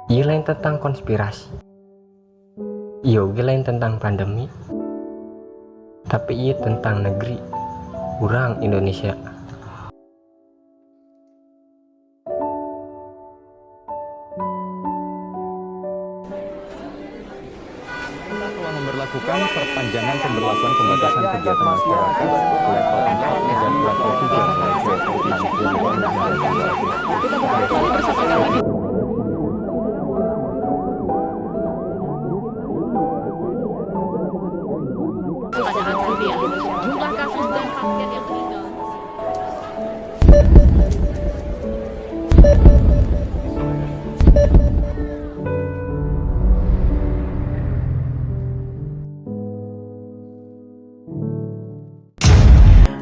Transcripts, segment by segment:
Iya lain tentang konspirasi. Iya lain tentang pandemi. Tapi iya tentang negeri orang Indonesia. Telah memberlakukan perpanjangan pemberlakuan pembatasan kegiatan masyarakat level 4 dan level 3 mulai 26 Juli 2020. Jumlah kasus dan pasien yang meninggal.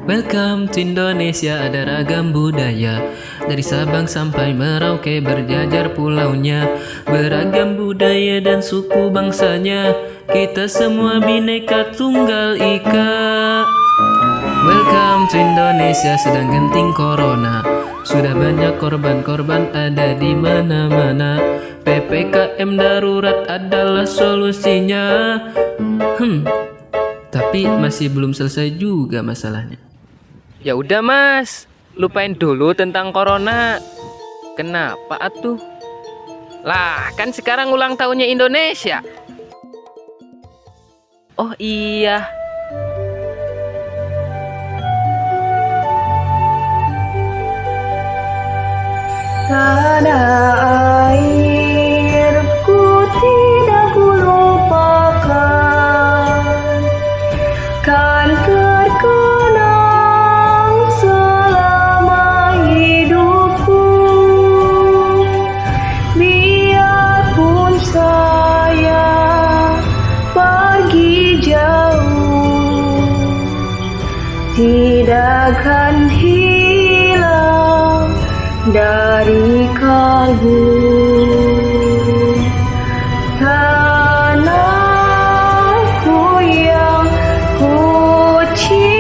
Welcome to Indonesia, ada ragam budaya. Dari Sabang sampai Merauke berjajar pulaunya. Beragam budaya dan suku bangsanya. Kita semua bineka tunggal ika. Welcome to Indonesia, sedang genting corona. Sudah banyak korban-korban ada di mana-mana. PPKM darurat adalah solusinya. Tapi masih belum selesai juga masalahnya. Ya udah mas, lupain dulu tentang corona. Kenapa atuh? Lah kan sekarang ulang tahunnya Indonesia. Oh iya. Tanah airku tidak kulupakan, kan terkenang selama hidupku. Biarpun saya pergi jauh, tidak akan hilang dari kalbu. Tanahku yang ku cintai,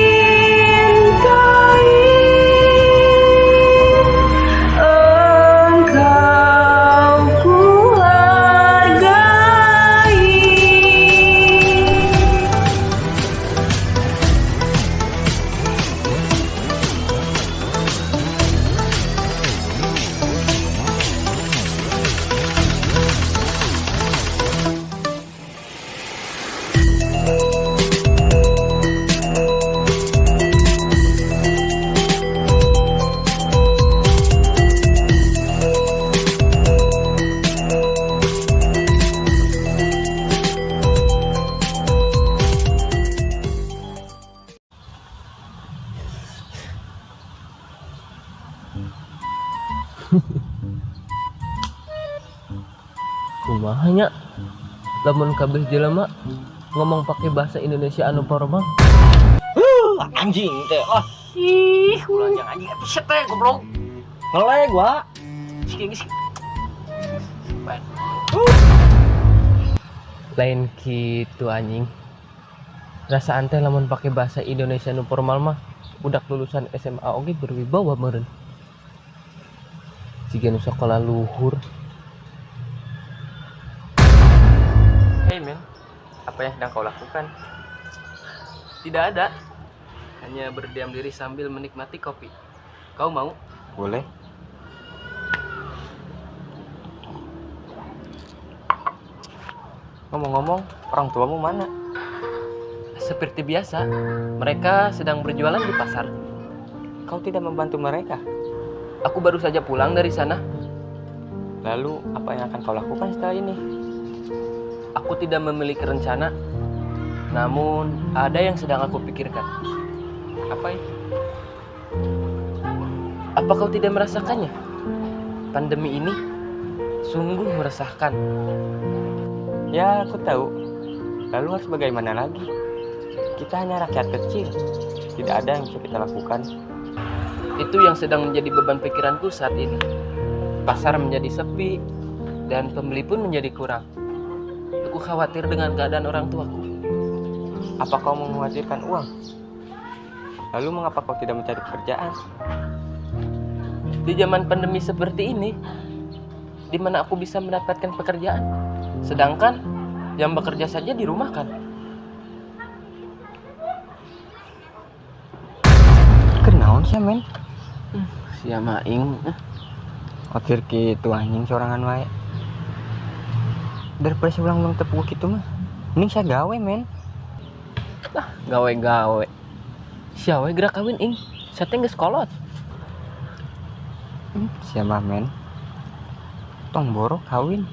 engkau ku hargai. Kumahanya lamun kabeh jelema ngomong pakai bahasa Indonesia anu formal. Anjing teh ih ulah yang anjing atuh set teh goblok ngeleh gua sik sik Lain kitu anjing. Rasaan teh lamun pakai bahasa Indonesia anu formal mah budak lulusan SMA oge berwibawa meureun. Siga nu sakola luhur. Hey men, apa yang sedang kau lakukan? Tidak ada, hanya berdiam diri sambil menikmati kopi. Kau mau? Boleh? Ngomong-ngomong, orang tuamu mana? Seperti biasa, mereka sedang berjualan di pasar. Kau tidak membantu mereka. Aku baru saja pulang dari sana. Lalu apa yang akan kau lakukan setelah ini? Aku tidak memiliki rencana, namun ada yang sedang aku pikirkan. Apa itu? Apa kau tidak merasakannya? Pandemi ini sungguh meresahkan. Ya, aku tahu. Lalu harus bagaimana lagi? Kita hanya rakyat kecil. Tidak ada yang bisa kita lakukan. Itu yang sedang menjadi beban pikiranku saat ini. Pasar menjadi sepi dan pembeli pun menjadi kurang. Aku khawatir dengan keadaan orang tuaku. Apa kau mengkhawatirkan uang? Lalu mengapa kau tidak mencari pekerjaan? Di zaman pandemi seperti ini, di mana aku bisa mendapatkan pekerjaan. Sedangkan yang bekerja saja dirumahkan. Kenaon sih men? Sia maing. Otir gitu anjing sorangan wae. Daripada saya ulang tepuk gitu mah. Mending saya gawe men. Gawe-gawe. Sia we gerak kawin ing. Saya teh geus kolot. Siapa men? Tong borok kawin.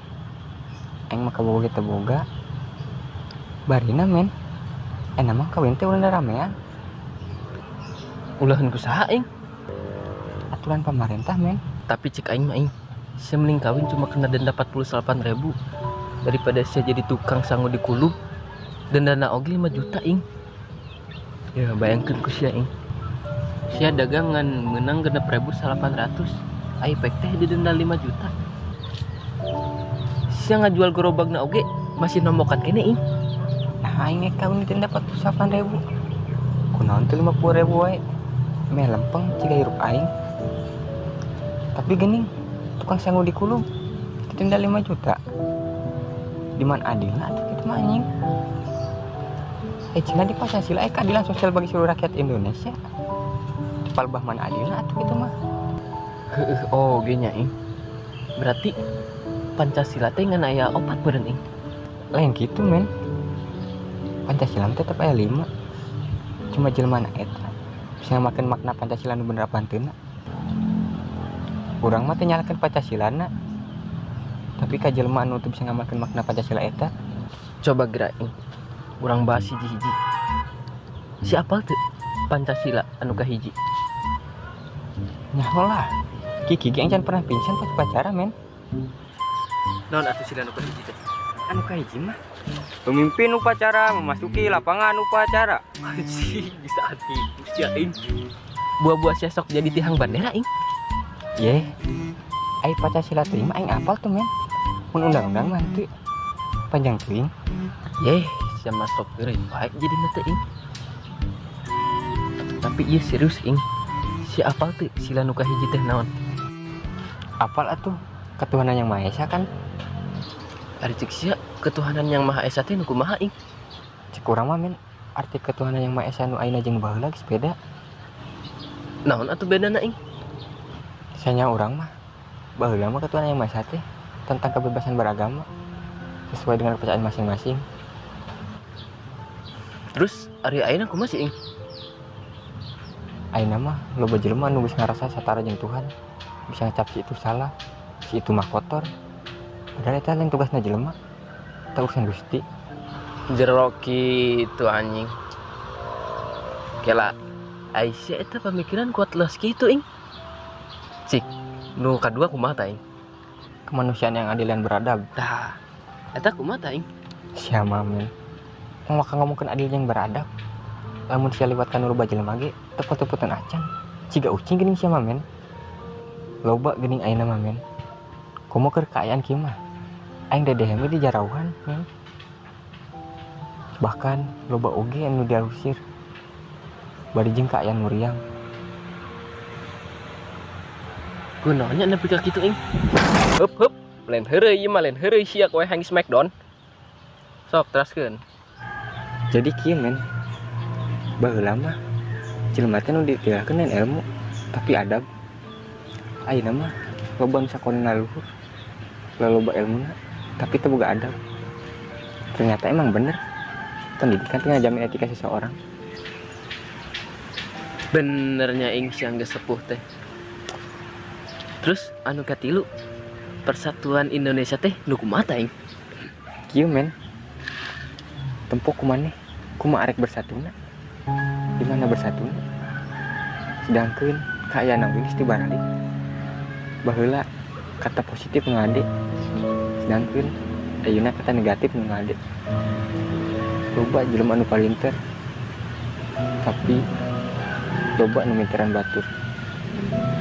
Aing mah kaboga kita boga. Barina men. Mah kawin teh ulah ramean. Ulahan kusaha ing. Aturan pemerintah men. Tapi cek aing mah ing. Saya mending kawin cuma kena denda 48.000 daripada saya jadi tukang sangu di kulub. Dendana oge 5 juta ing. Ya bayangkeun ku sia ing. Sia dagangan menang genep 800. Ai pek teh didenda 5 juta. Sia ngajual gerobagna oge masih nombokan kene ing. Nah aing kawin teh dapat 8.000. Kunaon teh 50.000 wae. Meh lempeng ciga hirup aing. Tapi geuning tukang sangu di kulub denda 5 juta. Di mana adilna atuh kitu mah anjing. Cenah di Pancasila keadilan sosial bagi seluruh rakyat Indonesia. Di palbah mana adilna atuh kitu mah. Oh genya ing. Berarti Pancasila teh ngan aya 4 beureun ing. Lain gitu men. Pancasila tetep aya 5. Cuma jelema eta bisa ngamakeun makna Pancasila nu bener apa henteu. Urang mah teh nyalakeun Pancasila tapi ka jelema anu teu bisa ngamakeun makna Pancasila eta. Coba gerak ing. Urang bahas hiji-hiji. Si apal teu Pancasila anu kahiji? Nyaho lah. Kiki yang can pernah pingsan pas pacara men. Naon atuh sila anu kahiji teh? Anu kahiji mah pemimpin upacara memasuki lapangan upacara. Anjing bisa hati sia ing. Buah-buah sia sok jadi tihang bandera ing. Ye. Ai Pancasila teh mah aing apal tuh men. Mun undang-undang mah teu panjang teuing. Ye, sia masuk eureun bae jadi teh ing. Tapi ieu serius ing. Si apal teu sila nu kahiji teh naon? Apal atuh ketuhanan yang Maha Esa kan. Ari cek sia ketuhanan yang Maha Esa teh nu kumaha ing? Cek urang mah men arti ketuhanan yang Maha Esa nu ayeuna jeung baheula geus beda. Naon atuh bedana ing? Sanya urang mah baheula mah ketuhanan yang Maha Esa teh tentang kebebasan beragama sesuai dengan kepercayaan masing-masing. Terus ari ayeuna kumaha sih ing? Ayeuna mah loba jelema anu geus ngarasa satara jeung Tuhan. Bisa ngecap si itu salah, si itu mah kotor. Padahal eta lain tugasna jelema. Eta urusan Gusti. Jero kitu anjing. Kela Aisyah eta pamikiran kuat los kitu ing. Cik, nu kadua kumaha ta ing? Kemanusiaan yang adil dan beradab. Tah, eta kumaha ta ing? Sia mah men. Yang maka ngomongkeun adil yang beradab. Lamun sia liwatkan loba jelema ge tepot-tepotan acan. Ciga ucing geuning sia mah men. Loba geuning ayeuna mah men. Komo keur kaayaan kieu mah. Aing dedeh di jarauhan men. Bahkan loba oge anu dialusir. Bari jeung kaayaan muriang. Kunaonnya nepi ka kitu ing? Hup, lain heureuy ieu mah lain heureuy sia koe hangis smackdown. Sok teraskeun. Jadi kieu men. Baheula mah jelema teh nu ditilahkeun lain ilmu tapi adab. Ayeuna mah loba nu sakonina luhur. Loba ilmuna tapi teu boga adab. Ternyata emang bener. Pendidikan teh ngajamin etika seseorang. Benernya ing siang geus sepuh teh. Terus anu katilu Persatuan Indonesia teh nu kumaha ta ing? Kieu men. Tempo kumaneh kumaha arek bersatuna. Di mana bersatuna? Sedangkeun kaayaan geus teu baralik. Baheula kata positif nu ngade. Sedangkeun ayeuna kata negatif nu ngade. Loba jelema anu palinter. Tapi loba anu minteran batur.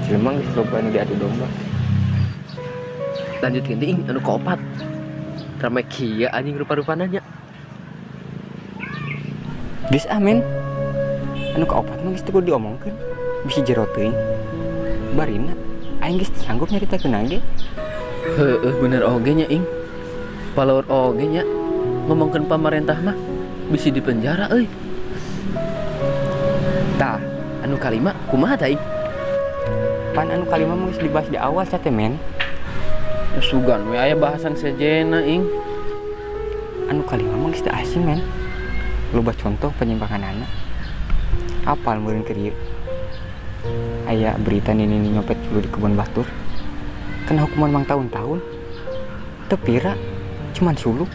Jelema geus loba anu diadu domba. Lanjutkeun deui anu kaopat. Rame kieu anjing rupa-rupana nya. Geus amen. Anu kaopat mah geus teu kudu diomongkeun. Bisi jero teuing. Barina aing geus sanggup nyaritakeun ge. Bener oge nya ing. Palawar oge nya. Ngomongkeun pamarentah mah bisi dipenjara euy. Tah, Anu kalima kumaha tah ing? pan anu kalima mah geus dibahas di awal sa teh men. Sugan we aya bahasan sejenna ing. Anu kalima mah geus teu asing men. Loba contoh penyimpanganana. Apal meureun keur ieu. Aya berita nini nyopet dulu di kebun batur. Kena hukuman mang tahun-tahun. Teu pira, cuman suluk.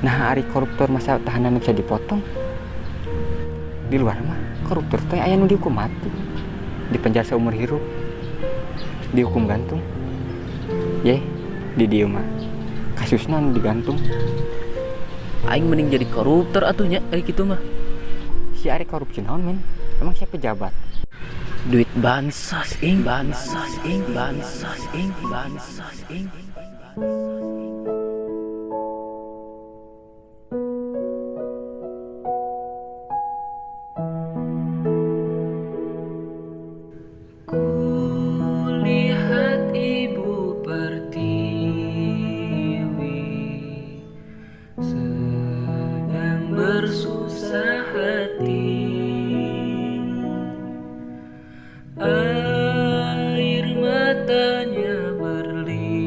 Nah, ari koruptor masa tahanan bisa dipotong. Di luar mah koruptor teh aya nu dihukum mati. Dipenjara seumur hidup. Dihukum gantung. Ye, di dieu mah kasusna anu digantung. Aing mending jadi koruptor atunya ari kitu mah. Si ari korupsi naon men? Emang siapa pejabat? Duit bansos ing, bansos ing, bansos ing, bansos ing. Kulihat ibu pertiwi sedang bersusah hati. Air matanya berlinang,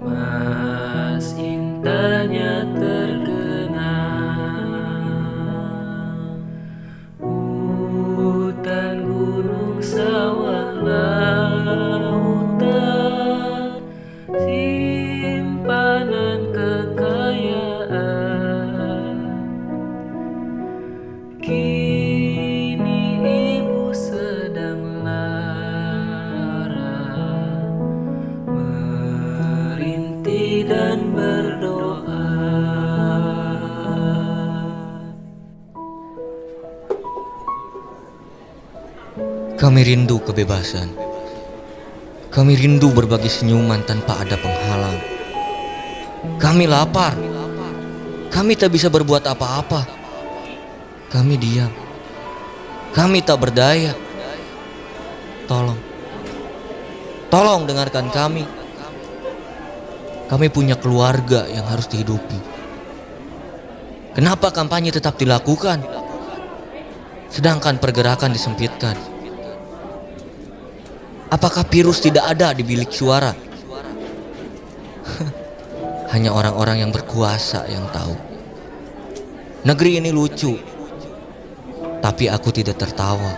mas intanya tergenang. Hutan, gunung, sawah, lautan, simpanan kekayaan. Kini ibu sedang lara, merintih dan berdoa. Kami rindu kebebasan. Kami rindu berbagi senyuman tanpa ada penghalang. Kami lapar. Kami tak bisa berbuat apa-apa. Kami diam. Kami tak berdaya. Tolong dengarkan kami. Kami punya keluarga yang harus dihidupi. Kenapa kampanye tetap dilakukan, sedangkan pergerakan disempitkan? Apakah virus tidak ada di bilik suara? Hanya orang-orang yang berkuasa yang tahu. Negeri ini lucu, tapi aku tidak tertawa.